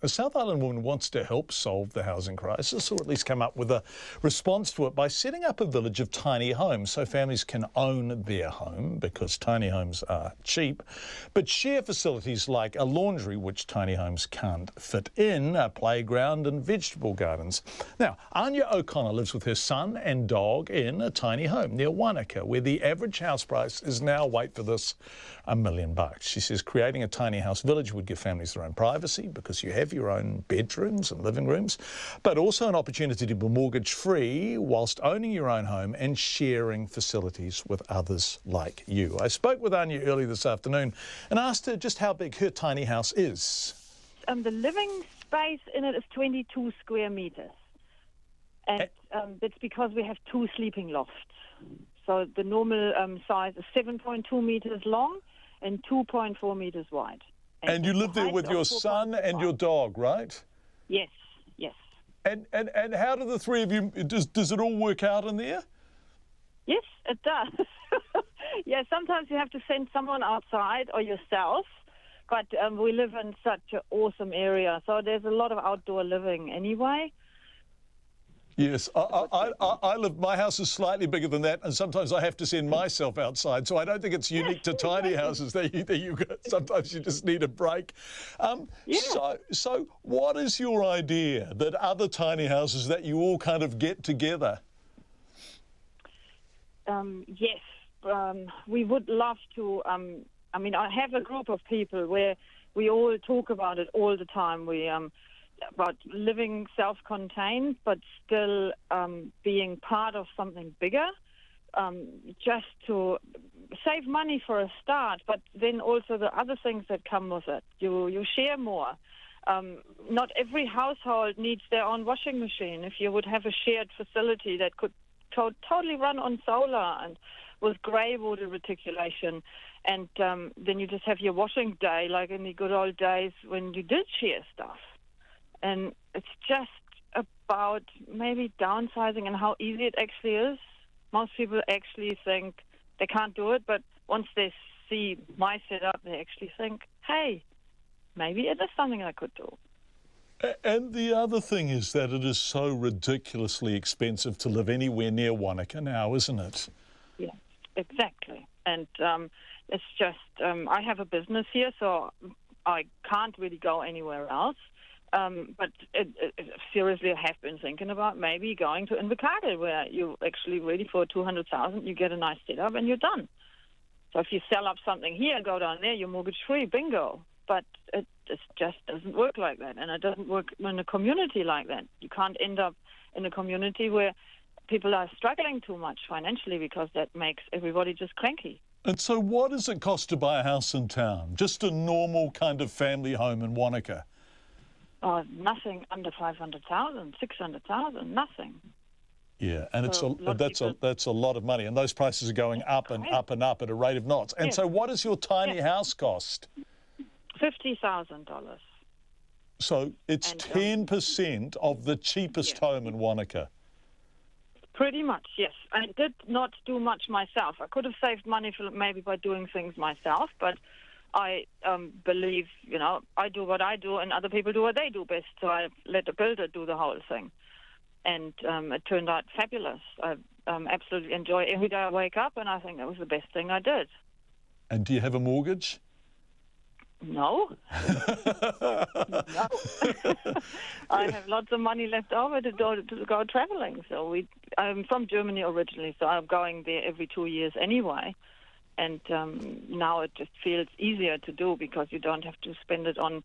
A South Island woman wants to help solve the housing crisis, or at least come up with a response to it, by setting up a village of tiny homes so families can own their home, because tiny homes are cheap, but share facilities like a laundry, which tiny homes can't fit in, a playground and vegetable gardens. Now, Anya O'Connor lives with her son and dog in a tiny home near Wanaka, where the average house price is now, wait for this, $1 million. She says creating a tiny house village would give families their own privacy, because you have your own bedrooms and living rooms, but also an opportunity to be mortgage-free whilst owning your own home and sharing facilities with others like you. I spoke with Anya early this afternoon and asked her just how big her tiny house is. The living space in it is 22 square meters. And that's because we have 2 sleeping lofts. So the normal size is 7.2 meters long and 2.4 meters wide. And you live there with your son and your dog, right? Yes, yes. And how do the three of you, does it all work out in there? Yes, it does. Yeah, sometimes you have to send someone outside or yourself, but we live in such an awesome area, so there's a lot of outdoor living anyway. Yes, I live, my house is slightly bigger than that, and sometimes I have to send myself outside, so I don't think it's unique to tiny houses that you sometimes you just need a break. So what is your idea that other tiny houses that you all kind of get together? Yes, we would love to. I mean, I have a group of people where we all talk about it all the time. We about living self-contained, but still being part of something bigger, just to save money for a start, but then also the other things that come with it. You share more. Not every household needs their own washing machine. If you would have a shared facility that could totally run on solar and with grey water reticulation, and then you just have your washing day like in the good old days when you did share stuff. And it's just about maybe downsizing and how easy it actually is. Most people actually think they can't do it, but once they see my setup, they actually think, hey, maybe it is something I could do. And the other thing is that it is so ridiculously expensive to live anywhere near Wanaka now, isn't it? Yeah, exactly. And it's just, I have a business here, so I can't really go anywhere else. But seriously, I have been thinking about maybe going to Invercargill, where you actually really for $200,000 you get a nice setup and you're done. So if you sell up something here, go down there, you're mortgage free, bingo. But it just doesn't work like that, and it doesn't work in a community like that. You can't end up in a community where people are struggling too much financially, because that makes everybody just cranky. And so, what does it cost to buy a house in town? Just a normal kind of family home in Wanaka? Oh, nothing under 500,000, 600,000, nothing. Yeah, and so that's a lot of money, and those prices are going up and up and up at a rate of knots. And so, what does your tiny house cost? $50,000. So it's 10% of the cheapest home in Wanaka. Pretty much, yes. I did not do much myself. I could have saved money maybe by doing things myself, but I believe, I do what I do and other people do what they do best, so I let a builder do the whole thing. And it turned out fabulous. I absolutely enjoy every day I wake up, and I think that was the best thing I did. And do you have a mortgage? No. No. I have lots of money left over to go traveling. So I'm from Germany originally, so I'm going there every 2 years anyway. And now it just feels easier to do, because you don't have to spend it on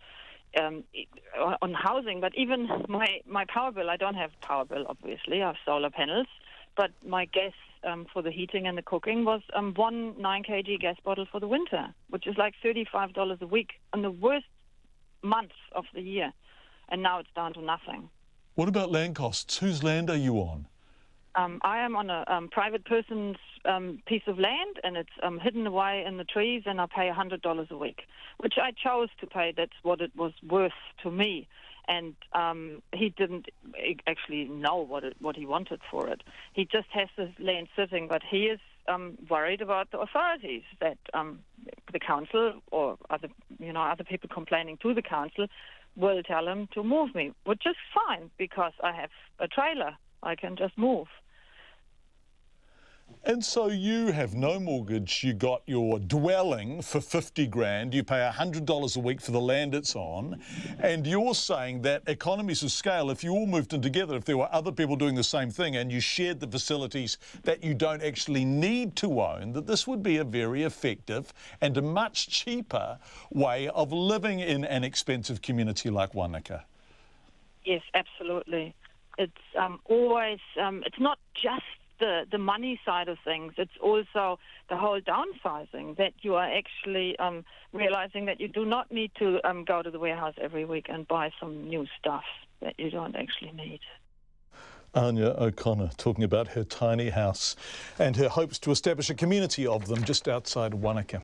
housing. But even my power bill, I don't have power bill, obviously. I have solar panels. But my gas for the heating and the cooking was 1 9 kg gas bottle for the winter, which is like $35 a week in the worst months of the year. And now it's down to nothing. What about land costs? Whose land are you on? I am on a private person's piece of land, and it's hidden away in the trees, and I pay $100 a week, which I chose to pay. That's what it was worth to me. And he didn't actually know what he wanted for it. He just has this land sitting, but he is worried about the authorities, that the council or other people complaining to the council will tell him to move me, which is fine because I have a trailer. I can just move. And so you have no mortgage, you got your dwelling for 50 grand, you pay $100 a week for the land it's on, and you're saying that economies of scale, if you all moved in together, if there were other people doing the same thing and you shared the facilities that you don't actually need to own, that this would be a very effective and a much cheaper way of living in an expensive community like Wanaka. Yes, absolutely. It's always, it's not just the money side of things, it's also the whole downsizing, that you are actually realizing that you do not need to go to the warehouse every week and buy some new stuff that you don't actually need. Anya O'Connor talking about her tiny house and her hopes to establish a community of them just outside Wanaka.